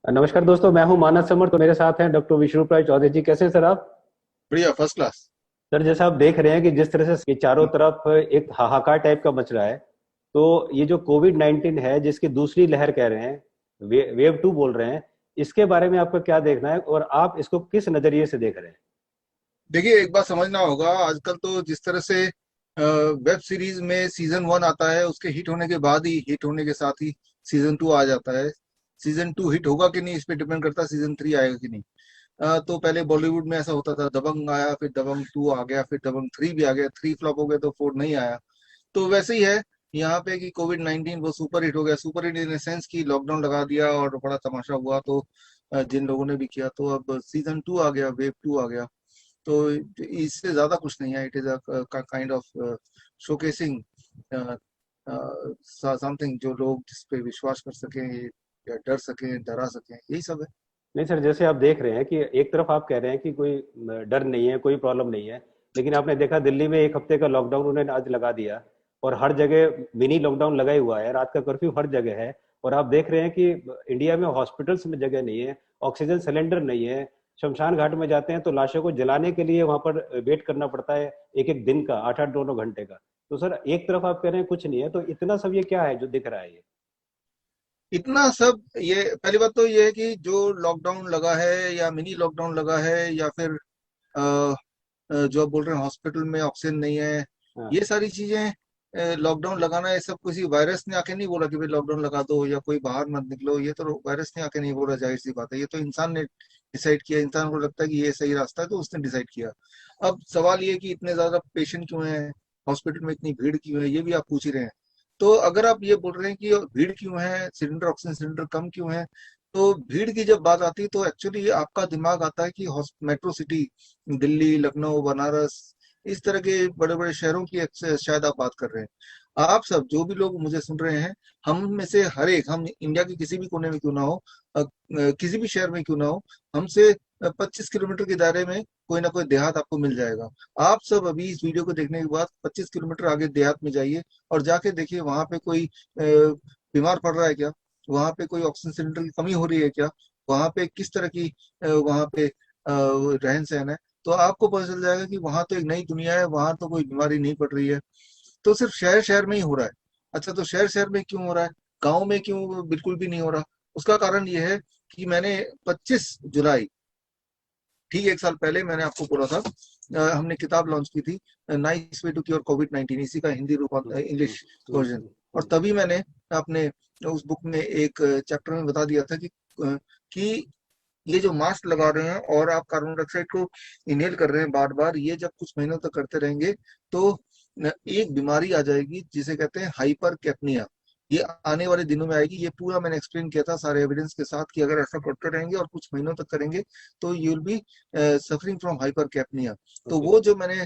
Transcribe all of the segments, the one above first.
नमस्कार दोस्तों, मैं हूं मानस समर। तो मेरे साथ हैं डॉक्टर विष्णु प्राय चौधरी जी। कैसे हैं सर आप? बढ़िया, फर्स्ट क्लास। सर, जैसा आप देख रहे हैं कि जिस तरह से ये चारों तरफ एक हाहाकार टाइप का मच रहा है, तो ये जो कोविड 19 है जिसकी दूसरी लहर कह रहे हैं, वेव 2 बोल रहे हैं, इसके बारे में आपका क्या देखना है और आप इसको किस नजरिए से देख रहे हैं? देखिए, एक बात समझना होगा। आजकल तो जिस तरह से वेब सीरीज में सीजन 1 आता है, उसके हिट होने के बाद ही, हिट होने के साथ ही सीजन 2 आ जाता है। सीजन 2 हिट होगा कि नहीं, इस पे डिपेंड करता है सीजन 3 आएगा कि नहीं। तो पहले बॉलीवुड में ऐसा होता था, दबंग आया, फिर दबंग 2 आ गया, फिर दबंग 3 भी आ गया। 3 फ्लॉप हो गया तो 4 नहीं आया। तो वैसे ही है यहाँ पे कि कोविड 19 वो सुपर हिट हो गया। सुपर हिट इन सेंस की लॉकडाउन लगा दिया और बड़ा तमाशा हुआ। तो जिन लोगों ने भी किया, तो अब सीजन 2 आ गया, वेव 2 आ गया। तो इससे ज्यादा कुछ नहीं है। It is a kind of showcasing something जो लोग जिस पे विश्वास कर सकें या डर सकें, डरा सकें, यही सब है। नहीं सर, जैसे आप देख रहे हैं कि एक तरफ आप कह रहे हैं कि कोई डर नहीं है, कोई प्रॉब्लम नहीं है, लेकिन आपने देखा दिल्ली में एक हफ्ते का लॉकडाउन उन्होंने आज लगा दिया। और हर जगह मिनी लॉकडाउन लगा ही हुआ है, रात का कर्फ्यू हर जगह है। और आप देख रहे हैं कि इंडिया में हॉस्पिटल्स में जगह नहीं है, ऑक्सीजन सिलेंडर नहीं है। शमशान घाट में जाते हैं तो लाशों को जलाने के लिए वहां पर वेट करना पड़ता है, एक एक दिन का, 8 8 9 घंटे का। तो सर, एक तरफ आप कह रहे हैं कुछ नहीं है, तो इतना सब ये क्या है जो दिख रहा है ये? इतना सब, ये पहली बात तो ये है कि जो लॉकडाउन लगा है या मिनी लॉकडाउन लगा है या फिर अ, जो आप बोल रहे हैं हॉस्पिटल में ऑक्सीजन नहीं है, हाँ। ये सारी चीजें लॉकडाउन लगाना, ये सब किसी वायरस ने आके नहीं बोला कि भाई लॉकडाउन लगा दो या कोई बाहर मत निकलो। ये तो वायरस ने आके नहीं बोला, जाहिर सी बात है। ये तो इंसान ने डिसाइड किया। इंसान को लगता है कि ये सही रास्ता है तो उसने डिसाइड किया। अब सवाल ये है कि इतने ज्यादा पेशेंट क्यों हैं, हॉस्पिटल में इतनी भीड़ क्यों है, ये भी आप पूछ ही रहे हैं। तो अगर आप ये बोल रहे हैं कि भीड़ क्यों है, सिलेंडर, ऑक्सीजन सिलेंडर कम क्यों है, तो भीड़ की जब बात आती है तो एक्चुअली आपका दिमाग आता है कि मेट्रो सिटी, दिल्ली, लखनऊ, बनारस, इस तरह के बड़े बड़े शहरों की शायद आप बात कर रहे हैं। आप सब जो भी लोग मुझे सुन रहे हैं, हम में से हर एक, हम इंडिया के किसी भी कोने में क्यों ना हो, किसी भी शहर में क्यों ना हो, हमसे 25 किलोमीटर के दायरे में कोई ना कोई देहात आपको मिल जाएगा। आप सब अभी इस वीडियो को देखने के बाद 25 किलोमीटर आगे देहात में जाइए और जाके देखिए वहां पे कोई बीमार पड़ रहा है क्या, वहां पे कोई ऑक्सीजन सिलेंडर की कमी हो रही है क्या, वहां पे किस तरह की वहां पे रहन सहन है। तो आपको पता चल जाएगा कि वहां तो एक नई दुनिया है, वहां तो कोई बीमारी नहीं पड़ रही है। तो सिर्फ शहर शहर में ही हो रहा है। अच्छा, तो शहर शहर में क्यों हो रहा है, गांव में क्यों बिल्कुल भी नहीं हो रहा? उसका कारण ये है कि मैंने 25 जुलाई, ठीक एक साल पहले, मैंने आपको बोला था, हमने किताब लॉन्च की थी, nice way to cure Covid 19, इसी का हिंदी रूप, हम्म, हम्म, इंग्लिश हम्म, वर्जन। और तभी मैंने अपने उस बुक में एक चैप्टर में बता दिया था कि ये जो मास्क लगा रहे हैं और आप कार्बन डाइऑक्साइड को इनहेल कर रहे हैं बार बार, ये जब कुछ महीनों तक करते रहेंगे तो एक बीमारी आ जाएगी जिसे कहते हैं हाइपर कैप्निया। ये आने वाले दिनों में आएगी। ये पूरा मैंने एक्सप्लेन किया था सारे एविडेंस के साथ कि अगर ऐसा करते रहेंगे और कुछ महीनों तक करेंगे तो you will be suffering from hypercapnia. तो ओके। वो जो मैंने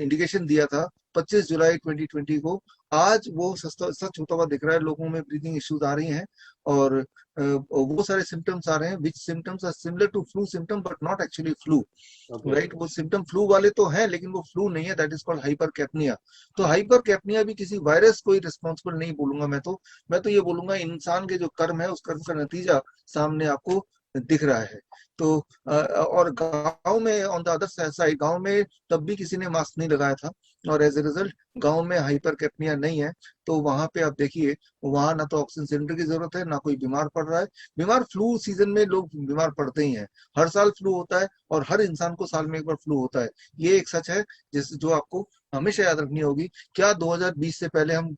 इंडिकेशन दिया था 25 जुलाई 2020 को, आज वो सच सच होता हुआ दिख रहा है। लोगों में ब्रीदिंग इश्यूज आ रही हैं और वो सारे सिम्टम्स आ रहे हैं which symptoms are similar to flu symptom but not actually flu. Okay. Right, वो सिम्टम फ्लू वाले तो हैं लेकिन वो फ्लू नहीं है। That is called hypercapnia. तो हाइपर कैप्निया भी किसी वायरस को ही रिस्पॉन्सिबल नहीं बोलूंगा मैं तो ये बोलूंगा इंसान के जो कर्म है उस कर्म का नतीजा सामने आपको दिख रहा है। तो और गांव में, ऑन द अदर साइड, गांव में तब भी किसी ने मास्क नहीं लगाया था और एज ए रिजल्ट गांव में हाइपर कैप्निया नहीं है। तो वहां पे आप देखिए, वहां ना तो ऑक्सीजन सिलेंडर की जरूरत है, ना कोई बीमार पड़ रहा है। बीमार फ्लू सीजन में लोग बीमार पड़ते ही हैं, हर साल फ्लू होता है और हर इंसान को साल में एक बार फ्लू होता है। ये एक सच है जिस जो आपको हमेशा याद रखनी होगी। क्या 2020 से पहले हम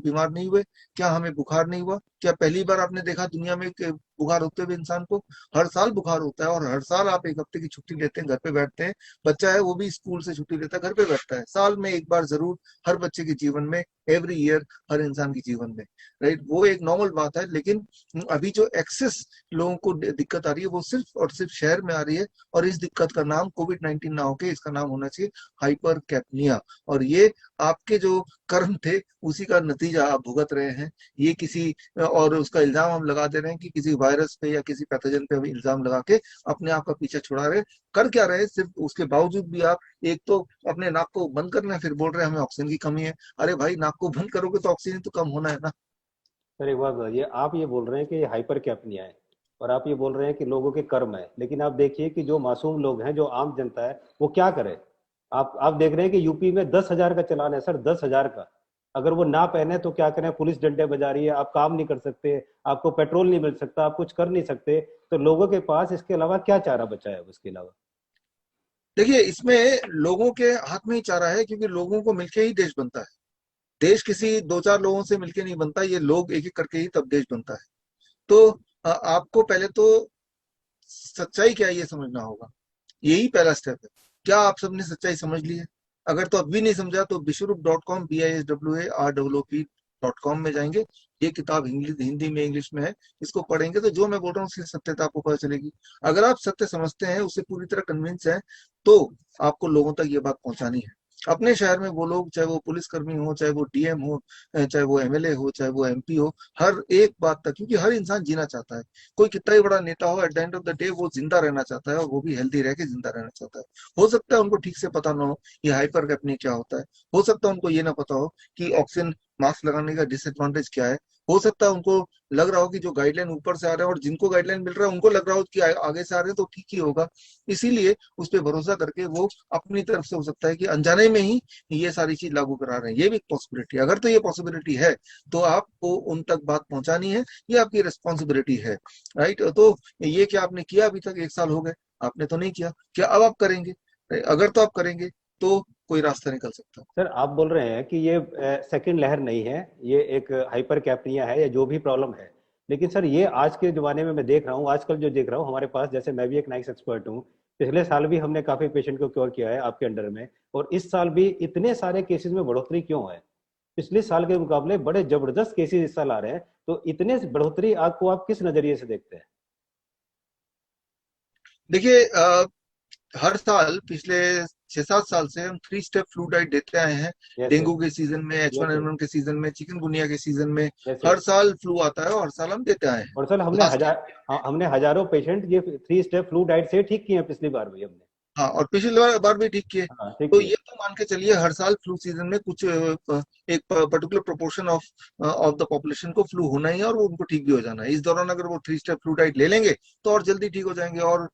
बीमार नहीं हुए? क्या हमें बुखार नहीं हुआ? क्या पहली बार आपने देखा दुनिया में कि बुखार होते हुए इंसान को? हर साल बुखार होता है और हर साल आप एक हफ्ते की छुट्टी लेते हैं, घर पे बैठते हैं। बच्चा है वो भी स्कूल से छुट्टी लेता है, घर पे बैठता है। साल में एक बार जरूर हर बच्चे के जीवन में, एवरी ईयर, हर इंसान के जीवन में, राइट, वो एक नॉर्मल बात है। लेकिन अभी जो एक्सेस लोगों को दिक्कत आ रही है वो सिर्फ और सिर्फ शहर में आ रही है। और इस दिक्कत का नाम कोविड 19 ना होके इसका नाम होना चाहिए हाइपर कैप्निया। और ये आपके जो कर्म थे उसी का नतीजा आप भुगत रहे हैं। ये किसी और उसका इल्जाम हम लगा दे रहे हैं कि किसी वायरस पे या किसी पैथोजन पे हम इल्जाम लगा के अपने आप का पीछा छुड़ा रहे हैं। कर क्या रहे हैं? सिर्फ उसके बावजूद भी आप एक तो अपने नाक को बंद कर रहे हैं, फिर बोल रहे हैं हमें ऑक्सीजन की कमी है। अरे भाई, नाक को बंद करोगे तो ऑक्सीजन तो कम होना है ना। सर एक बात बताइए, आप ये बोल रहे हैं कि ये हाइपर कैपनिया है और आप ये बोल रहे हैं कि लोगों के कर्म है, लेकिन आप देखिए कि जो मासूम लोग हैं, जो आम जनता है, वो क्या करे। आप देख रहे हैं कि यूपी में 10,000 का चलान है सर, 10,000 का। अगर वो ना पहने तो क्या करें, पुलिस डंडे बजा रही है, आप काम नहीं कर सकते, आपको पेट्रोल नहीं मिल सकता, आप कुछ कर नहीं सकते। तो लोगों के पास इसके अलावा क्या चारा बचा है उसके अलावा। देखिए, इसमें लोगों के हाथ में ही चारा है, क्योंकि लोगों को मिलके ही देश बनता है। देश किसी दो चार लोगों से मिलके नहीं बनता, ये लोग एक एक करके ही तब देश बनता है। तो आपको पहले तो सच्चाई क्या है ये समझना होगा। यही पहला स्टेप है। क्या आप सबने सच्चाई समझ ली है? अगर तो अब भी नहीं समझा तो विश्वरूप.com BISWAROOP.com में जाएंगे। ये किताब हिंदी में, इंग्लिश में है। इसको पढ़ेंगे तो जो मैं बोल रहा हूँ उसकी सत्यता आपको पता चलेगी। अगर आप सत्य समझते हैं, उससे पूरी तरह कन्विंस हैं, तो आपको लोगों तक ये बात पहुंचानी है। अपने शहर में वो लोग, चाहे वो पुलिसकर्मी हो, चाहे वो डीएम हो, चाहे वो एमएलए हो, चाहे वो एमपी हो, हर एक बात तक, क्योंकि हर इंसान जीना चाहता है। कोई कितना ही बड़ा नेता हो, at the end of the day वो जिंदा रहना चाहता है, और वो भी हेल्दी रह के जिंदा रहना चाहता है। हो सकता है उनको ठीक से पता ना हो ये हाइपर कैपनी क्या होता है। हो सकता है उनको ये ना पता हो कि ऑक्सीजन मास्क लगाने का डिसएडवांटेज क्या है। हो सकता है उनको लग रहा हो कि जो गाइडलाइन ऊपर से आ रहा है, और जिनको गाइडलाइन मिल रहा है उनको लग रहा हो कि आगे से आ रहे हैं तो ठीक ही होगा। इसीलिए उस पर भरोसा करके वो अपनी तरफ से, हो सकता है कि अनजाने में ही ये सारी चीज लागू करा रहे हैं। ये भी एक पॉसिबिलिटी है। अगर तो ये पॉसिबिलिटी है, तो आपको उन तक बात पहुंचानी है, ये आपकी रिस्पॉन्सिबिलिटी है। राइट? तो ये क्या आपने किया? अभी तक 1 साल हो गए, आपने तो नहीं किया। क्या अब आप करेंगे? अगर तो आप करेंगे तो कोई रास्ता निकल सकता है। सर आप बोल रहे हैं कि ये सेकंड लहर नहीं है, ये एक हाइपर कैपनिया है या जो भी प्रॉब्लम है। लेकिन सर ये आज के जमाने में मैं देख रहा हूँ, आजकल जो देख रहा हूँ हमारे पास, जैसे मैं भी एक नाइस एक्सपर्ट हूँ, पिछले साल भी हमने काफी पेशेंट को क्योर किया है आपके अंडर में, और इस साल भी इतने सारे केसेस में बढ़ोतरी क्यों है। पिछले साल के मुकाबले बड़े जबरदस्त केसेस इस साल आ रहे हैं, तो इतने बढ़ोतरी आपको आप किस नजरिए से देखते हैं। देखिए, हर साल पिछले 6-7 साल से हम 3 स्टेप फ्लू डाइट देते आए हैं। Yes yes. डेंगू के सीजन में, यस यस। H1N1 के सीजन में, चिकनगुनिया के सीजन में, यस हर यस। साल फ्लू आता है और हर साल हम देते आए हैं। और सर लास्ट हमने हजारों पेशेंट ये 3 स्टेप फ्लू डाइट से ठीक किए हैं पिछली बार भी हमने। हाँ, और पिछली बार भी ठीक किए। हाँ ठीक तो किए। ये तो मान के चलिए, हर साल फ्लू सीजन में कुछ एक particular proportion of of the population को फ्लू होना ही है, और वो उनको ठीक भी हो जाना है। इस दौरान अगर वो 3 स्टेप फ्लू डाइट ले लेंगे तो और जल्दी ठीक हो जाएंगे, और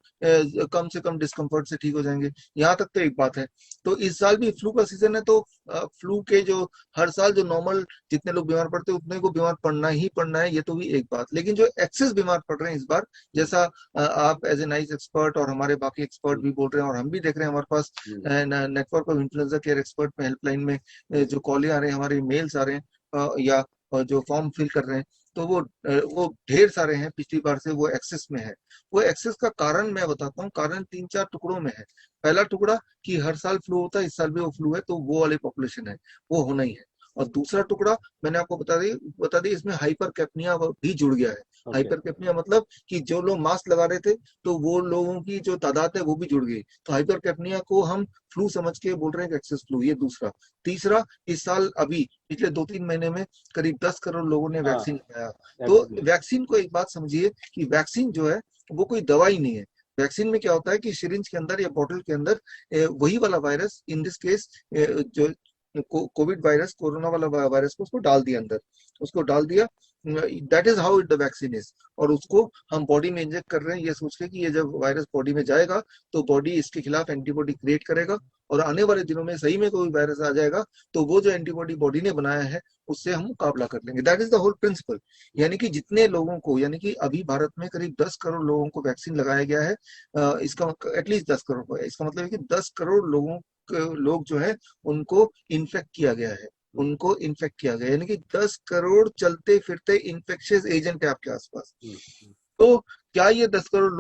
कम से कम डिस्कम्फर्ट से ठीक हो जाएंगे। यहाँ तक तो एक बात है। तो इस साल भी फ्लू का सीजन है, तो फ्लू के जो हर साल जो नॉर्मल जितने लोग बीमार पड़ते हैं उतने को बीमार पड़ना ही पड़ना है, ये तो भी एक बात। लेकिन जो एक्सेस बीमार पड़ रहे हैं इस बार, जैसा आप एज ए नाइस एक्सपर्ट और हमारे बाकी एक्सपर्ट हम्म, भी बोल रहे हैं, और हम भी देख रहे हैं हमारे पास hmm, network of influenza care expert में, हेल्पलाइन में जो कॉल आ रहे हैं, हमारे मेल्स आ रहे हैं, या जो फॉर्म फिल कर रहे हैं, तो वो ढेर सारे हैं। पिछली बार से वो एक्सेस में है। वो एक्सेस का कारण मैं बताता हूँ। कारण 3-4 टुकड़ों में है। पहला टुकड़ा कि हर साल फ्लू होता है, इस साल भी वो फ्लू है, तो वो वाली पॉपुलेशन है, वो होना ही है। और दूसरा टुकड़ा मैंने आपको बता दी, इसमें हाइपर कैपनिया भी जुड़ गया है। ओके। हाइपर कैपनिया मतलब कि जो लोग मास्क लगा रहे थे, तो वो लोगों की जो तादाद है वो भी जुड़ गई। तो हाइपर कैपनिया को हम फ्लू समझ के बोल रहे हैं कि एक्सेस फ्लू, ये दूसरा। तीसरा, इस साल अभी पिछले 2-3 महीने में करीब 10 करोड़ लोगों ने हाँ वैक्सीन लगाया। तो एग्जैक्टली। वैक्सीन को एक बात समझिए कि वैक्सीन जो है वो कोई दवाई नहीं है। वैक्सीन में क्या होता है कि सिरिंज के अंदर या बॉटल के अंदर वही वाला वायरस, इन दिस केस जो कोविड वायरस, कोरोना वाला वायरस को उसको डाल दिया अंदर, उसको डाल दिया। That is how the vaccine is. और उसको हम बॉडी में इंजेक्ट कर रहे हैं ये सोच के कि ये जब वायरस बॉडी में जाएगा तो बॉडी इसके खिलाफ एंटीबॉडी क्रिएट करेगा, और आने वाले दिनों में सही में कोई वायरस आ जाएगा तो वो जो एंटीबॉडी बॉडी ने बनाया है उससे हम मुकाबला कर लेंगे। That is the whole principle. यानी कि जितने लोगों को, यानी कि अभी भारत में करीब 10 करोड़ लोगों को वैक्सीन लगाया गया है, इसका एटलीस्ट 10 करोड़ को, इसका मतलब है कि 10 करोड़ लोग जो है उनको इन्फेक्ट किया गया है। उनको इन्फेक्ट किया गया, यानी कि 10 करोड़ चलते फिरते इन्फेक्शियस एजेंट है आपके आसपास। तो क्या ये 10 करोड़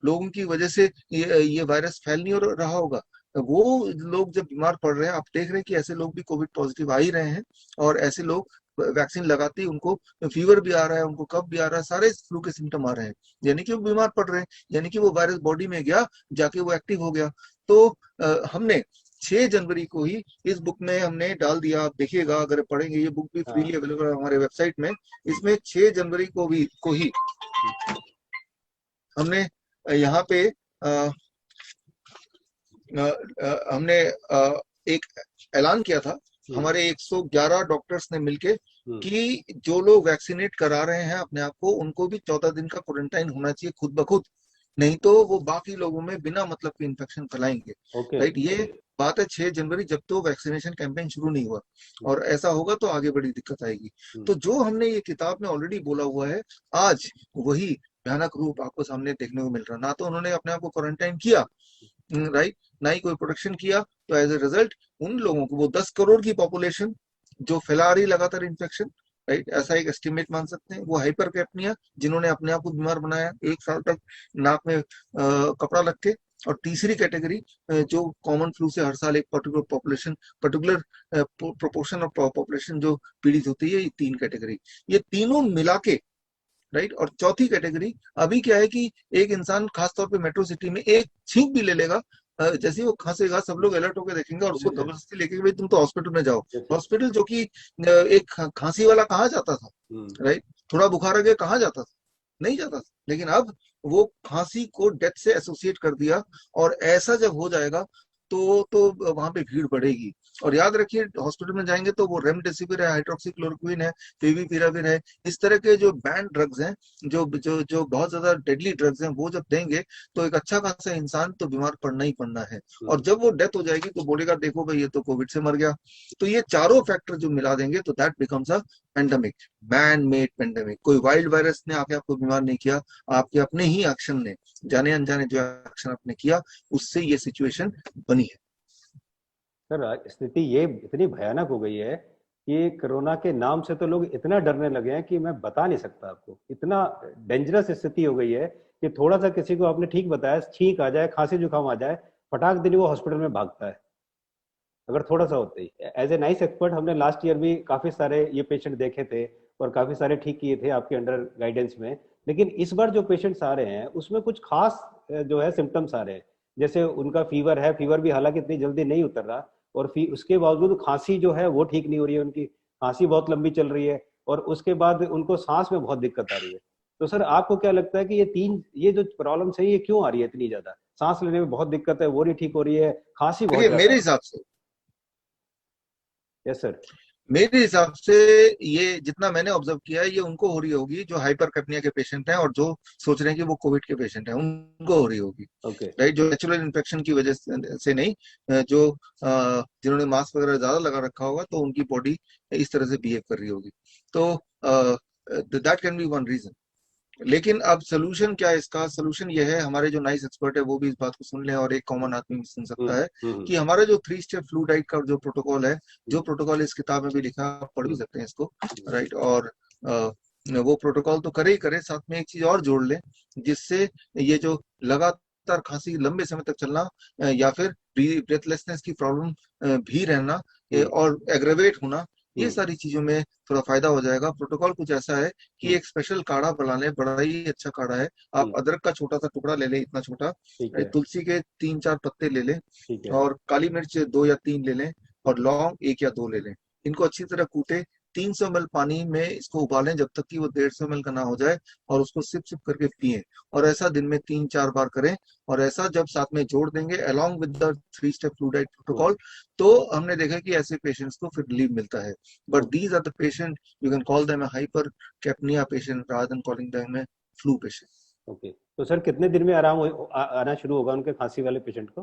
लोगों की वजह से ये वायरस फैल नहीं हो रहा होगा? वो लोग जब बीमार पड़ रहे हैं, आप देख रहे हैं कि ऐसे लोग भी कोविड पॉजिटिव आ ही रहे हैं, और ऐसे लोग वैक्सीन लगाते ही उनको फीवर भी आ रहा है, उनको कफ भी आ रहा है, सारे फ्लू के सिम्टम आ रहे हैं। यानी कि वो बीमार पड़ रहे हैं, यानी कि वो वायरस बॉडी में गया, जाके वो एक्टिव हो गया। तो हमने 6 जनवरी को ही इस बुक में हमने डाल दिया। आप देखिएगा, अगर पढ़ेंगे, ये बुक भी फ्रीली हाँ। अवेलेबल है हमारे वेबसाइट में। इसमें 6 जनवरी को ही हमने यहाँ पे हमने एक ऐलान किया था हमारे 111 डॉक्टर्स ने मिलके हम्म, कि जो लोग वैक्सीनेट करा रहे हैं अपने आप को, उनको भी 14 दिन का क्वारंटाइन होना चाहिए खुद ब खुद, नहीं तो वो बाकी लोगों में बिना मतलब के इन्फेक्शन फैलाएंगे। ओके। राइट, ये बात है 6 जनवरी, जब तो वैक्सीनेशन कैंपेन शुरू नहीं हुआ, हम्म, और ऐसा होगा तो आगे बड़ी दिक्कत आएगी। हम्म, तो जो हमने ये किताब में ऑलरेडी बोला हुआ है, आज वही भयानक रूप आपको सामने देखने को मिल रहा। ना तो उन्होंने अपने आप को क्वारंटाइन किया, राइट, ना ही कोई प्रोटेक्शन किया, तो एज ए रिजल्ट उन लोगों को, वो 10 करोड़ की पॉपुलेशन जो फैला रही लगातार इन्फेक्शन, राइट, ऐसा एक एस्टिमेट मान सकते हैं, वो हाइपर कैप्निया जिन्होंने अपने आप को बीमार बनाया 1 साल तक नाक में कपड़ा रख के, और तीसरी कैटेगरी जो कॉमन फ्लू से हर साल एक particular population, particular proportion of population जो पीड़ित होती है, ये 3 कैटेगरी, ये तीनों मिला के, राइट। और चौथी कैटेगरी, अभी क्या है कि एक इंसान खासतौर पे मेट्रो सिटी में एक छींक भी ले लेगा, जैसे ही वो खांसेगा सब लोग अलर्ट होकर देखेंगे और उसको जी सर। जबरदस्ती लेके भाई तुम तो हॉस्पिटल में जाओ। जी सर। हॉस्पिटल जो कि एक खांसी वाला कहाँ जाता था, हम्म, राइट, थोड़ा बुखार आ गया कहाँ जाता था, नहीं जाता था। लेकिन अब वो खांसी को डेथ से एसोसिएट कर दिया, और ऐसा जब हो जाएगा तो वहां पे भीड़ बढ़ेगी। और याद रखिए, हॉस्पिटल में जाएंगे तो वो रेमडेसिविर है, हाइड्रोक्सीक्लोरोक्विन है, फेविपिराविर है, इस तरह के जो बैंड ड्रग्स हैं, जो जो जो बहुत ज्यादा डेडली ड्रग्स हैं, वो जब देंगे तो एक अच्छा खासा इंसान तो बीमार पड़ना ही पड़ना है। और हम्म, जब वो डेथ हो जाएगी तो बोलेगा देखो भाई ये तो कोविड से मर गया। तो ये चारों फैक्टर जो मिला देंगे तो that becomes a pandemic, man made pandemic. कोई वाइल्ड वायरस ने आके आपको बीमार नहीं किया, आपके अपने ही एक्शन ने, जाने अनजाने जो एक्शन आपने किया, उससे ये सिचुएशन बनी है। सर स्थिति ये इतनी भयानक हो गई है कि कोरोना के नाम से तो लोग इतना डरने लगे हैं कि मैं बता नहीं सकता आपको। इतना डेंजरस स्थिति हो गई है कि थोड़ा सा किसी को आपने ठीक बताया, छींक आ जाए, खांसी जुकाम आ जाए, फटाक दिन वो हॉस्पिटल में भागता है, अगर थोड़ा सा होता ही। एज ए नाइस एक्सपर्ट हमने लास्ट ईयर भी काफी सारे ये पेशेंट देखे थे और काफी सारे ठीक किए थे आपके अंडर गाइडेंस में। लेकिन इस बार जो पेशेंट्स आ रहे हैं उसमें कुछ खास जो है सिम्टम्स आ रहे हैं। जैसे उनका फीवर है, फीवर भी हालांकि इतनी जल्दी नहीं उतर रहा, और उसके बावजूद खांसी जो है वो ठीक नहीं हो रही है, उनकी खांसी बहुत लंबी चल रही है, और उसके बाद उनको सांस में बहुत दिक्कत आ रही है। तो सर आपको क्या लगता है कि ये जो प्रॉब्लम्स है ये क्यों आ रही है इतनी ज्यादा? सांस लेने में बहुत दिक्कत है, वो नहीं ठीक हो रही है, खांसी बहुत देखिए, ज्यादा मेरे है। हिसाब से, यस सर। मेरे हिसाब से ये जितना मैंने ऑब्जर्व किया है, ये उनको हो रही होगी जो हाइपर कैप्निया के पेशेंट हैं और जो सोच रहे हैं कि वो कोविड के पेशेंट हैं, उनको हो रही होगी, ओके। राइट। जो नेचुरल इन्फेक्शन की वजह से नहीं, जो जिन्होंने मास्क वगैरह ज्यादा लगा रखा होगा तो उनकी बॉडी इस तरह से बिहेव कर रही होगी। तो that can be one reason. लेकिन अब सोल्यूशन क्या है? इसका सोल्यूशन ये है, हमारे जो नाइस एक्सपर्ट है वो भी इस बात को सुन ले और एक कॉमन आदमी भी सुन सकता है, हम्म, कि हमारा जो 3 स्टेप फ्लू डाइट का जो प्रोटोकॉल है, जो हम्म, प्रोटोकॉल इस किताब में भी लिखा है, आप पढ़ भी हम्म, सकते हैं इसको, हम्म, राइट। और वो प्रोटोकॉल तो करे ही करे, साथ में एक चीज और जोड़ ले, जिससे ये जो लगातार खांसी लंबे समय तक चलना, या फिर ब्रेथलेसनेस की प्रॉब्लम भी रहना, हम्म, और एग्रेवेट होना, ये हम्म, सारी चीजों में थोड़ा फायदा हो जाएगा। प्रोटोकॉल कुछ ऐसा है कि हम्म, एक स्पेशल काढ़ा बना लें, बड़ा ही अच्छा काढ़ा है। आप हम्म, अदरक का छोटा सा टुकड़ा ले लें, इतना छोटा, ठीक है। तुलसी के 3-4 पत्ते ले लें, ठीक है। और काली मिर्च 2 या 3 ले लें, और हम्म, लौंग 1 या 2 ले लें। इनको अच्छी तरह कूटे, 300 ml पानी में इसको उबालें जब तक कि वो 150 ml का ना हो जाए, और उसको सिप सिप करके पिए। और ऐसा दिन में 3-4 बार करें। और ऐसा जब साथ में जोड़ देंगे along with the 3 step flu diet hmm, protocol, तो हमने देखा कि ऐसे पेशेंट्स को फिर रिलीफ मिलता है। But okay. These are the patient, you can call them a hypercapnia patient rather than calling them a flu patient। Okay, तो सर कितने दिन में आराम आना शुरू होगा उनके खांसी वाले पेशेंट को?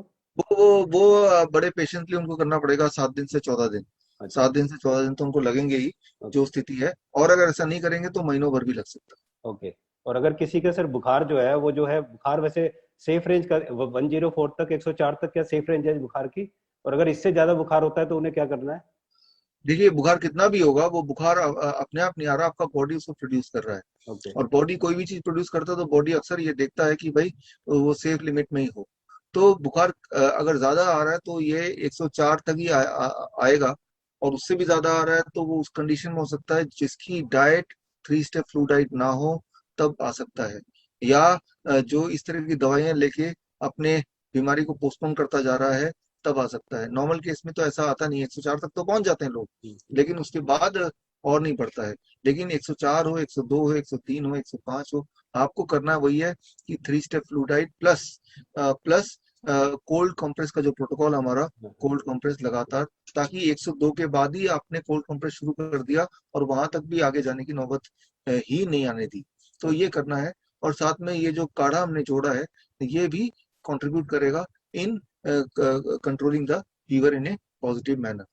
वो बड़े पेशेंटली उनको करना पड़ेगा 7 दिन से 14 दिन। अच्छा। 7 दिन से 14 दिन तो उनको लगेंगे ही, ओके। जो स्थिति है। और अगर ऐसा नहीं करेंगे तो महीनों भर भी लग सकता ओके। और अगर किसी का सर बुखार जो है वो जो है बुखार वैसे सेफ रेंज का 104 तक 104 तक क्या सेफ रेंज है बुखार की? और अगर इससे ज्यादा बुखार होता है तो उन्हें क्या करना है? है। देखिए, बुखार कितना भी होगा, वो बुखार अपने आप नहीं आ रहा, आपका बॉडी उसको प्रोड्यूस कर रहा है। ओके। और बॉडी कोई भी चीज प्रोड्यूस करता है तो बॉडी अक्सर ये देखता है कि भाई वो सेफ लिमिट में ही हो। तो बुखार अगर ज्यादा आ रहा है तो ये 104 तक ही आएगा। और उससे भी ज्यादा आ रहा है तो वो उस कंडीशन में हो सकता है जिसकी डाइट 3 स्टेप फ्लू डाइट ना हो, तब आ सकता है। या जो इस तरह की दवाइयां लेके अपने बीमारी को पोस्टपोन करता जा रहा है, तब आ सकता है। नॉर्मल केस में तो ऐसा आता नहीं है, 104 तक तो पहुंच जाते हैं लोग, हम्म, लेकिन उसके बाद और नहीं बढ़ता है। लेकिन 104 हो, 102 हो, 103 हो, 105 हो, आपको करना वही है कि 3 step flu diet plus cold compress का जो प्रोटोकॉल हमारा, हाँ, कोल्ड कंप्रेस लगातार, ताकि 102 के बाद ही आपने कोल्ड कंप्रेस शुरू कर दिया और वहां तक भी आगे जाने की नौबत ही नहीं आने दी। तो ये करना है। और साथ में ये जो काढ़ा हमने जोड़ा है, ये भी कंट्रीब्यूट करेगा in controlling the fever in A positive manner.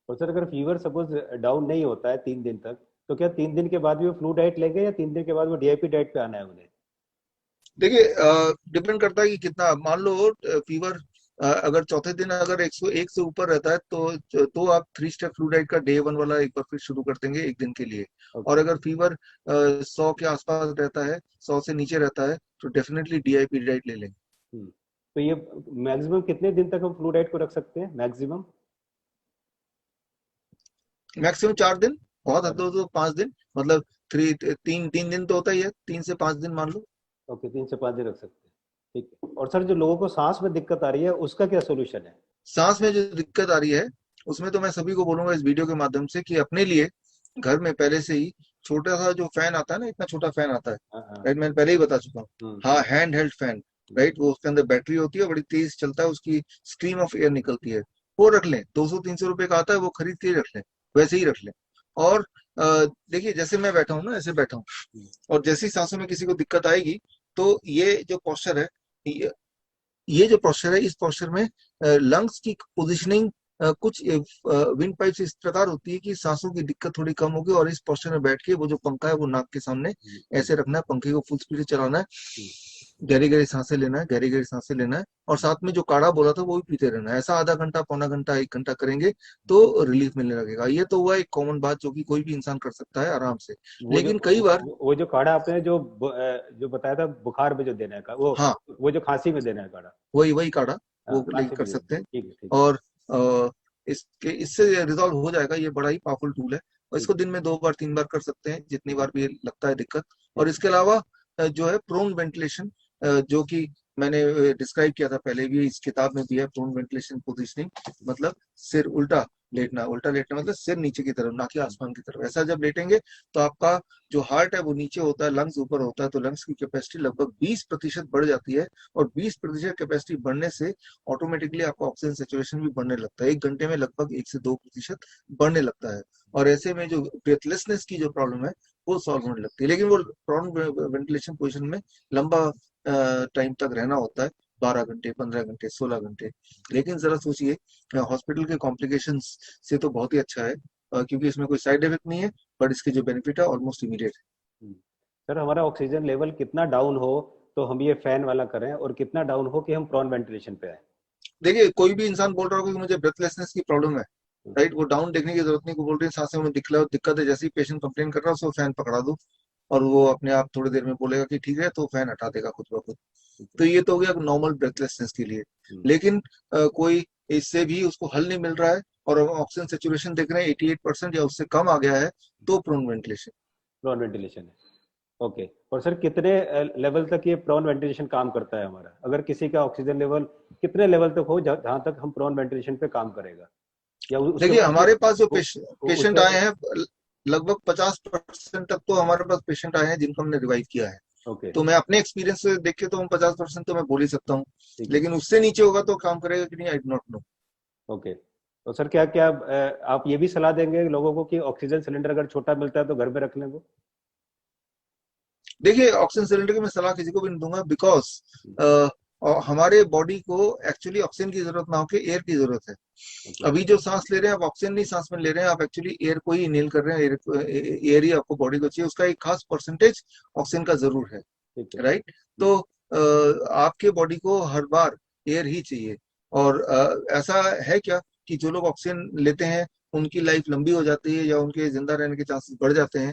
और सर अगर फीवर सपोज डाउन नहीं होता है 3 दिन तक, तो क्या 3 दिन के बाद भी वो फ्लू डाइट लेंगे या 3 दिन के बाद वो डीआईपी डाइट पे आना है उन्हें? देखिए, डिपेंड करता है कि कितना, मान लो फीवर अगर चौथे दिन अगर 101 से ऊपर रहता है तो आप 3 स्टेप फ्लूइडाइट का डे 1 वाला एक बार फिर शुरू कर देंगे एक दिन के लिए। और ओके। अगर फीवर 100 के आसपास रहता है, 100 से नीचे रहता है, तो डेफिनेटली डीआईपी डाइट ले लेंगे। तो ये मैक्सिमम कितने दिन तक हम फ्लू डाइट को रख सकते हैं मैक्सिमम? मैक्सिमम 4 दिन, बहुत हद हो तो 5 दिन, मतलब तीन तीन दिन तो होता ही है, 3 से 5 दिन मान लो। ओके, 3 से 5 दिन रख सकते हैं। ठीक है। और सर जो लोगों को सांस में दिक्कत आ रही है उसका क्या सोल्यूशन है? सांस में जो दिक्कत आ रही है, उसमें तो मैं सभी को बोलूंगा इस वीडियो के माध्यम से कि अपने लिए घर में पहले से ही छोटा सा जो फैन आता है ना, इतना छोटा फैन आता है, हाँ हाँ। राइट, मैंने पहले ही बता चुका हूँ। हाँ, हैंड हेल्ड फैन, हम्म, राइट, वो उसके अंदर बैटरी होती है, बड़ी तेज चलता है, उसकी स्ट्रीम ऑफ एयर निकलती है। वो रख लें, 200-300 रुपए का आता है, वो खरीद के ही रख लें, वैसे ही रख लें। और देखिए, जैसे मैं बैठा हूँ ना, ऐसे बैठा हूँ, हम्म, और जैसी सांसों में किसी को दिक्कत आएगी, तो ये जो पोस्चर है, ये जो पोस्चर है, इस पोस्चर में लंग्स की पोजीशनिंग कुछ विंड पाइप्स इस प्रकार होती है कि सांसों की दिक्कत थोड़ी कम होगी। और इस पोस्चर में बैठ के वो जो पंखा है वो नाक के सामने ऐसे रखना है, पंखे को फुल स्पीड से चलाना है, हम्म, गहरी गहरी सांसें लेना है, गहरी गहरी सांसें लेना है, और साथ में जो काढ़ा बोला था वो भी पीते रहना है। ऐसा आधा घंटा, पौना घंटा, 1 घंटा करेंगे तो रिलीफ मिलने लगेगा। ये तो हुआ एक कॉमन बात जो कि कोई भी इंसान कर सकता है आराम से। वो जो लेकिन कई बार, वो जो काढ़ा आपने जो बताया था बुखार में जो देना है का हाँ, वो जो खांसी में देना है काढ़ा। वही वही काढ़ा हाँ, वो लेके खांसी कर में देना है। सकते हैं। ठीक है, ठीक है। और इससे रिजॉल्व हो जाएगा। ये बड़ा ही पावरफुल टूल है, और ठीक इसको दिन में 2 बार 3 बार कर सकते हैं, जितनी बार भी लगता है दिक्कत। और ठीक है। इसके अलावा जो है प्रोन वेंटिलेशन, जो कि मैंने डिस्क्राइब किया था पहले भी, इस किताब में भी है। प्रोन वेंटिलेशन पोजिशनिंग मतलब सिर उल्टा लेटना, उल्टा लेटना मतलब सिर नीचे की तरफ, ना कि आसमान की तरफ। ऐसा जब लेटेंगे तो आपका जो हार्ट है वो नीचे होता है, लंग्स ऊपर होता है, तो लंग्स की कैपेसिटी लगभग 20% बढ़ जाती है। और 20% कैपेसिटी बढ़ने से ऑटोमेटिकली आपका ऑक्सीजन सेचुरेशन भी बढ़ने लगता है, 1 घंटे में लगभग 1 से 2% बढ़ने लगता है। और ऐसे में जो ब्रेथलेसनेस की जो प्रॉब्लम है वो सॉल्व होने लगती है। लेकिन वो प्रोन वेंटिलेशन पोजिशन में लंबा टाइम तक रहना होता है, 12 घंटे, 15 घंटे, 16 घंटे। लेकिन जरा सोचिए, हॉस्पिटल के कॉम्प्लिकेशंस से तो बहुत ही अच्छा है, क्योंकि इसमें कोई साइड इफेक्ट नहीं है, बट इसके जो बेनिफिट है ऑलमोस्ट इमीडिएट है। हम्म। सर हमारा ऑक्सीजन लेवल कितना डाउन हो तो हम ये फैन वाला करें, और कितना डाउन हो कि हम प्रॉन वेंटिलेशन पे आए? देखिए, कोई भी इंसान बोल रहा होगा कि मुझे ब्रेथलेसनेस की प्रॉब्लम है, हम्म, राइट, वो डाउन देखने की जरूरत नहीं, को बोल रहे हैं सांसें में दिक्कत है, जैसे ही पेशेंट कंप्लेन कर रहा है उसको फैन पकड़ा दो, और वो अपने आप थोड़ी देर में बोलेगा कि ठीक है, तो फैन हटा देगा खुद ब खुद। ठीक है। तो ये तो हो गया नॉर्मल ब्रेथलेसनेस के लिए। हम्म, लेकिन कोई इससे भी उसको हल नहीं मिल रहा है, और ऑक्सीजन सेचुरेशन देख रहे हैं 88% या उससे कम आ गया है, तो प्रोन वेंटिलेशन। प्रॉन वेंटिलेशन है। ओके। और सर कितने लेवल तक ये प्रॉन वेंटिलेशन काम करता है हमारा? अगर किसी का ऑक्सीजन लेवल कितने लेवल तक हो जहां तक हम प्रॉन वेंटिलेशन पे काम करेगा, या उसके देखिए, बाद भी हमारे पास जो पेशेंट उसके? आए हैं, लगभग 50% तक तो हमारे पास पेशेंट आए हैं जिनको हमने रिवाइव किया है। ओके। तो मैं अपने एक्सपीरियंस से देख के तो हम 50% तो मैं बोल ही सकता हूँ। ठीक है। लेकिन उससे नीचे होगा तो काम करेगा कि नहीं, I do not know. Okay. तो सर क्या क्या आप ये भी सलाह देंगे लोगों को कि ऑक्सीजन सिलेंडर अगर छोटा मिलता है तो घर पे रख लें वो? देखिए, ऑक्सीजन सिलेंडर की मैं सलाह किसी को भी नहीं दूंगा, बिकॉज हमारे बॉडी को एक्चुअली ऑक्सीजन की जरूरत ना होकर एयर की जरूरत है। ओके। अभी जो सांस ले रहे हैं आप ऑक्सीजन नहीं सांस में ले रहे हैं, आप एक्चुअली एयर को ही इनहेल कर रहे हैं, एयर ही आपको बॉडी को चाहिए, उसका एक खास परसेंटेज ऑक्सीजन का जरूर है, ठीक है। राइट। तो आपके बॉडी को हर बार एयर ही चाहिए। और ऐसा है क्या कि जो लोग ऑक्सीजन लेते हैं उनकी लाइफ लंबी हो जाती है, या उनके जिंदा रहने के चांसेस बढ़ जाते हैं?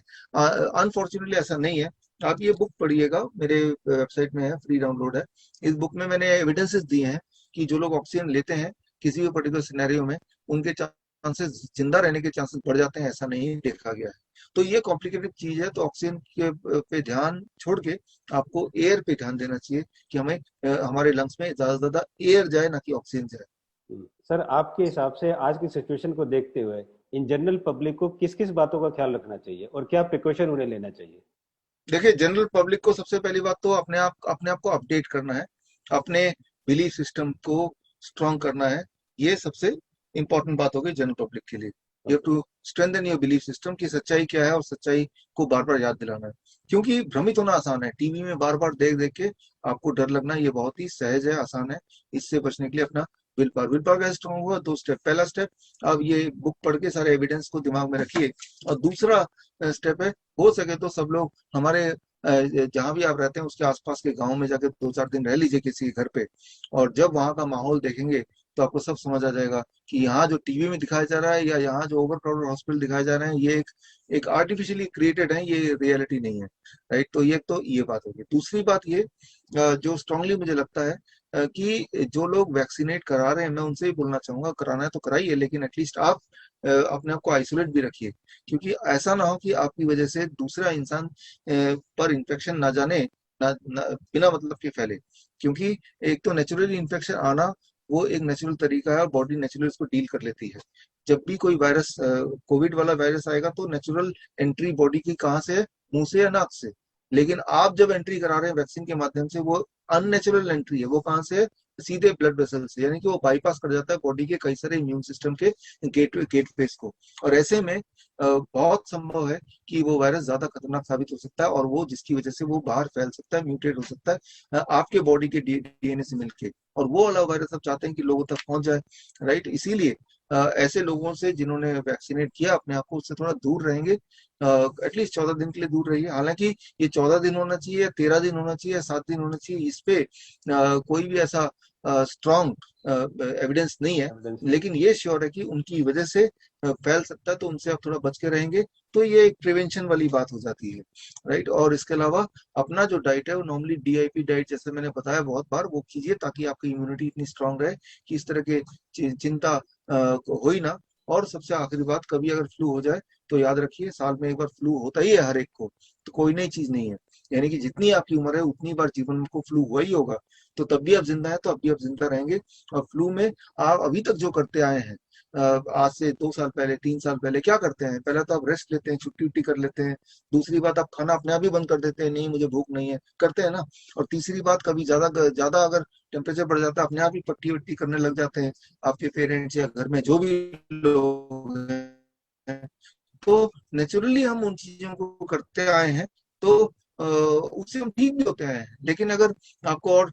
अनफॉर्चुनेटली ऐसा नहीं है। आप ये बुक पढ़िएगा, मेरे वेबसाइट में है, फ्री डाउनलोड है। इस बुक में मैंने एविडेंसेस दिए हैं कि जो लोग ऑक्सीजन लेते हैं किसी भी पर्टिकुलर सिनेरियो में, उनके चांसेस, जिंदा रहने के चांसेस बढ़ जाते हैं, ऐसा नहीं देखा गया है। तो ये कॉम्प्लिकेटेड चीज है, तो ऑक्सीजन के पे ध्यान छोड़ के आपको एयर पे ध्यान देना चाहिए, कि हमें हमारे लंग्स में ज्यादा से ज्यादा एयर जाए, ना कि ऑक्सीजन जाए। सर आपके हिसाब से आज की सिचुएशन को देखते हुए इन जनरल पब्लिक को किस किस बातों का ख्याल रखना चाहिए और क्या प्रिकॉशन उन्हें लेना चाहिए? देखिए, जनरल पब्लिक को सबसे पहली बात तो अपने आप को अपडेट करना है, अपने बिलीफ सिस्टम को स्ट्रॉन्ग करना है। ये सबसे इंपॉर्टेंट बात होगी जनरल पब्लिक के लिए। You have to strengthen your belief system की सच्चाई क्या है और सच्चाई को बार बार याद दिलाना है। क्योंकि भ्रमित होना आसान है, टीवी में बार बार देख देख के आपको डर लगना ये बहुत ही सहज है, आसान है। इससे बचने के लिए अपना विल पावर कैसे स्ट्रॉन्ग हुआ, 2 स्टेप। पहला स्टेप, आप ये बुक पढ़ के सारे एविडेंस को दिमाग में रखिए। और दूसरा स्टेप है, हो सके तो सब लोग हमारे जहां भी आप रहते हैं उसके आसपास के गांव में जाके 2-4 दिन रह लीजिए किसी के घर पे। और जब वहां का माहौल देखेंगे तो आपको सब समझ आ जाएगा कि यहाँ जो टीवी में दिखाया जा रहा है या यहाँ जो ओवर क्राउडेड हॉस्पिटल दिखाए जा रहे हैं ये एक आर्टिफिशियली क्रिएटेड है, ये रियलिटी नहीं है। राइट, तो ये बात होगी। दूसरी बात ये जो स्ट्रांगली मुझे लगता है कि जो लोग वैक्सीनेट करा रहे हैं, मैं उनसे ही बोलना चाहूंगा, कराना है तो कराइए, लेकिन एटलीस्ट आप अपने आप को आइसोलेट भी रखिए। क्योंकि ऐसा ना हो कि आपकी वजह से दूसरा इंसान पर इन्फेक्शन ना जाने, बिना मतलब के फैले। क्योंकि एक तो नेचुरली इन्फेक्शन आना वो एक नेचुरल तरीका है और बॉडी नेचुरली उसको डील कर लेती है। जब भी कोई वायरस, कोविड वाला वायरस आएगा तो नेचुरल एंट्री बॉडी की कहाँ से है? मुंह से या नाक से। लेकिन आप जब एंट्री करा रहे हैं वैक्सीन के माध्यम से, वो अननेचुरल एंट्री है। वो कहाँ से है? सीधे ब्लड वेसल से, यानी कि वो बाईपास कर जाता है बॉडी के कई सारे इम्यून सिस्टम के गेटवेज को। और ऐसे में बहुत संभव है कि वो वायरस ज्यादा खतरनाक साबित हो सकता है और वो जिसकी वजह से वो बाहर फैल सकता है, म्यूटेट हो सकता है आपके बॉडी के डीएनए से मिलके। और वो वाला वायरस आप चाहते हैं कि लोगों तक पहुंच जाए। राइट, इसीलिए ऐसे लोगों से जिन्होंने वैक्सीनेट किया अपने आप को उससे थोड़ा दूर रहेंगे। एटलीस्ट 14 दिन के लिए दूर रहिए। हालांकि ये 14 दिन होना चाहिए या 13 दिन होना चाहिए या 7 दिन होना चाहिए, इस पे कोई भी ऐसा स्ट्रॉन्ग एविडेंस नहीं है। एविडेंस। लेकिन ये श्योर है कि उनकी वजह से फैल सकता है, तो उनसे आप थोड़ा बच के रहेंगे। तो ये एक प्रिवेंशन वाली बात हो जाती है। राइट, और इसके अलावा अपना जो डाइट है वो नॉर्मली डीआईपी डाइट, जैसे मैंने बताया बहुत बार, वो कीजिए ताकि आपकी इम्यूनिटी इतनी स्ट्रांग रहे कि इस तरह के चिंता हो ही ना। और सबसे आखिरी बात, कभी अगर फ्लू हो जाए तो याद रखिए साल में एक बार फ्लू होता ही है हर एक को, तो कोई नई चीज नहीं है। यानी कि जितनी आपकी उम्र है उतनी बार जीवन में को फ्लू हुआ ही होगा। तो तब भी आप जिंदा है तो अब भी आप जिंदा रहेंगे। और फ्लू में आप अभी तक जो करते आए हैं, आज से 2 साल पहले 3 साल पहले क्या करते हैं? पहले तो आप रेस्ट लेते हैं, छुट्टी उट्टी कर लेते हैं। दूसरी बात, आप खाना अपने आप ही बंद कर देते हैं, नहीं मुझे भूख नहीं है, करते हैं ना। और तीसरी बात, कभी ज्यादा ज्यादा अगर टेम्परेचर बढ़ जाता है अपने आप ही पट्टी वट्टी करने लग जाते हैं आपके पेरेंट्स या घर में जो भी लोग हैं। तो नेचुरली हम उन चीजों को करते आए हैं, तो उससे हम ठीक भी होते आए हैं। लेकिन अगर आपको और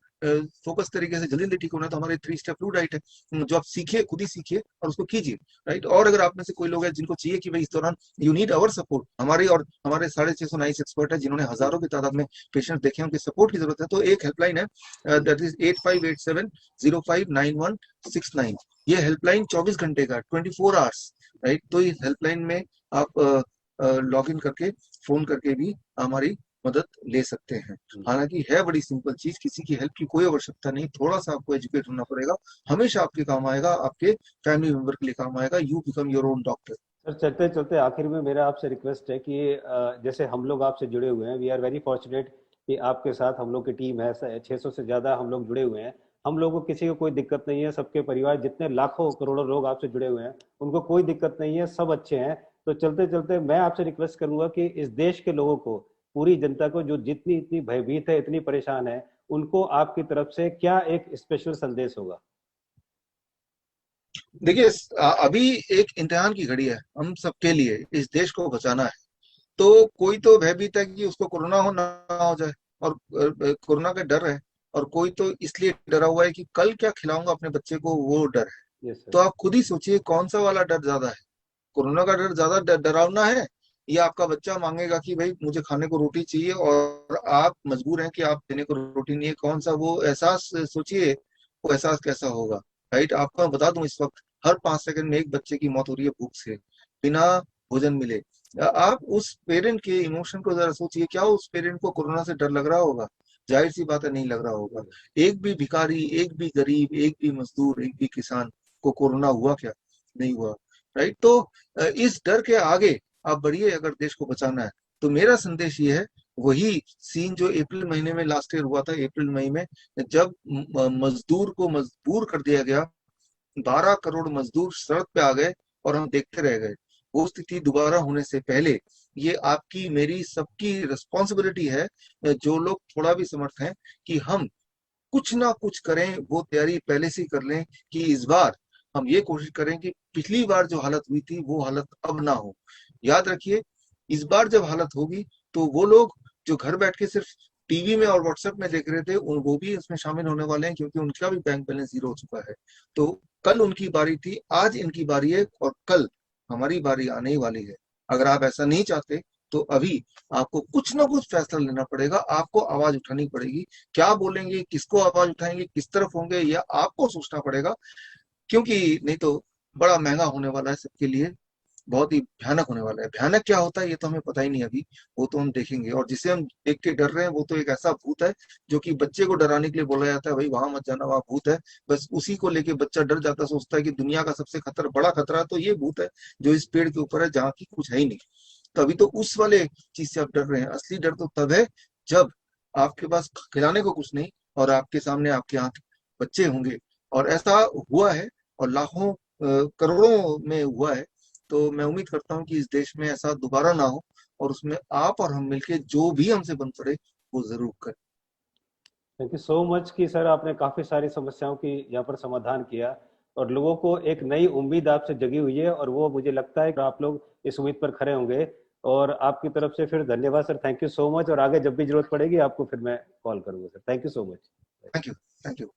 फोकस तरीके से जल्दी जल्दी ठीक होना है तो हमारे 3 स्टेप फ्लू डाइट है, जो आप सीखिए, खुद ही सीखिए और उसको कीजिए। राइट, और अगर आप में से कोई लोग हैं जिनको चाहिए कि भाई इस दौरान यू नीड आवर सपोर्ट, हमारी और हमारे 650 नाइस एक्सपर्ट है जिन्होंने हजारों की तादाद में पेशेंट देखे हैं, उनके सपोर्ट की जरूरत है, तो एक हेल्पलाइन है, दैट इज 8587059169। ये हेल्पलाइन 24 घंटे का, 24 आवर्स। राइट, तो इस हेल्पलाइन में आप लॉग इन करके फोन करके भी हमारी मदद ले सकते हैं। हालांकि है बड़ी सिंपल चीज, किसी की हेल्प की कोई आवश्यकता नहीं, थोड़ा सा आपको एजुकेट होना पड़ेगा, हमेशा आपके काम आएगा, आपके फैमिली मेंबर के लिए काम आएगा। You become your own doctor. Sir, चलते चलते आखिर में मेरा आपसे रिक्वेस्ट है कि जैसे हम लोग आपसे जुड़े हुए हैं, वी आर वेरी फॉर्चुनेट कि आपके साथ हम लोग की टीम है, 600 से ज़्यादा हम लोग जुड़े हुए हैं। हम लोगों को किसी को कोई दिक्कत नहीं है, सबके परिवार जितने लाखों करोड़ों लोग आपसे जुड़े हुए हैं उनको कोई दिक्कत नहीं है, सब अच्छे हैं। तो चलते चलते मैं आपसे रिक्वेस्ट करूंगा कि इस देश के लोगों को, पूरी जनता को जो जितनी इतनी भयभीत है, इतनी परेशान है, उनको आपकी तरफ से क्या एक स्पेशल संदेश होगा? देखिए, अभी एक इम्तिहान की घड़ी है हम सबके लिए, इस देश को बचाना है। तो कोई तो भयभीत है कि उसको कोरोना हो ना हो जाए, और कोरोना का डर है। और कोई तो इसलिए डरा हुआ है कि कल क्या खिलाऊंगा अपने बच्चे को, वो डर है। यस तो सर। आप खुद ही सोचिए कौन सा वाला डर ज्यादा है। कोरोना का डर ज्यादा डरावना है, या आपका बच्चा मांगेगा कि भाई मुझे खाने को रोटी चाहिए और आप मजबूर हैं कि आप देने को रोटी नहीं है? कौन सा वो एहसास सोचिए, वो एहसास कैसा होगा। राइट, आपको मैं बता दूं, इस वक्त हर 5 सेकंड में एक बच्चे की मौत हो रही है भूख से, बिना भोजन मिले। आप उस पेरेंट के इमोशन को जरा सोचिए, क्या उस पेरेंट को कोरोना से डर लग रहा होगा? जाहिर सी बात है, नहीं लग रहा होगा। एक भी भिखारी, एक भी गरीब, एक भी मजदूर, एक भी किसान को कोरोना हुआ क्या? नहीं हुआ। राइट, तो इस डर के आगे आप बढ़िए अगर देश को बचाना है। तो मेरा संदेश ये है, वही सीन जो अप्रैल महीने में लास्ट ईयर हुआ था, अप्रैल मई में, जब मजदूर को मजबूर कर दिया गया, 12 करोड़ मजदूर सड़क पे आ गए और हम देखते रह गए। वो स्थिति दोबारा होने से पहले ये आपकी मेरी सबकी रिस्पॉन्सिबिलिटी है, जो लोग थोड़ा भी समर्थ हैं, कि हम कुछ ना कुछ करें, वो तैयारी पहले से ही कर लें कि इस बार हम ये कोशिश करें कि पिछली बार जो हालत हुई थी वो हालत अब ना हो। याद रखिए, इस बार जब हालत होगी तो वो लोग जो घर बैठ के सिर्फ टीवी में और व्हाट्सएप में देख रहे थे वो भी इसमें शामिल होने वाले हैं, क्योंकि उनका भी बैंक बैलेंस जीरो हो चुका है। तो कल उनकी बारी थी, आज इनकी बारी है, और कल हमारी बारी आने ही वाली है। अगर आप ऐसा नहीं चाहते तो अभी आपको कुछ ना कुछ फैसला लेना पड़ेगा, आपको आवाज उठानी पड़ेगी। क्या बोलेंगे, किसको आवाज उठाएंगे, किस तरफ होंगे, यह आपको सोचना पड़ेगा, क्योंकि नहीं तो बड़ा महंगा होने वाला है सबके लिए, बहुत ही भयानक होने वाला है। भयानक क्या होता है ये तो हमें पता ही नहीं अभी, वो तो हम देखेंगे। और जिसे हम देख के डर रहे हैं वो तो एक ऐसा भूत है जो कि बच्चे को डराने के लिए बोला जाता है, भाई वहां मत जाना, वहां भूत है। बस उसी को लेके बच्चा डर जाता, सोचता है कि दुनिया का सबसे बड़ा खतरा तो ये भूत है जो इस पेड़ के ऊपर है, जहाँ की कुछ है ही नहीं। तो अभी तो उस वाले चीज से आप डर रहे हैं। असली डर तो तब है जब आपके पास खिलाने को कुछ नहीं और आपके सामने आपके यहाँ बच्चे होंगे। और ऐसा हुआ है, और लाखों करोड़ों में हुआ है। तो मैं उम्मीद करता हूँ कि इस देश में ऐसा दोबारा ना हो, और उसमें आप और हम मिलके जो भी हमसे बन पड़े वो जरूर करें। थैंक यू सो मच कि सर आपने काफी सारी समस्याओं की यहाँ पर समाधान किया, और लोगों को एक नई उम्मीद आपसे जगी हुई है, और वो मुझे लगता है कि आप लोग इस उम्मीद पर खड़े होंगे। और आपकी तरफ से फिर धन्यवाद sir, thank you so much. और आगे जब भी जरूरत पड़ेगी आपको फिर मैं कॉल करूंगा sir. Thank you so much. Thank you. Thank you.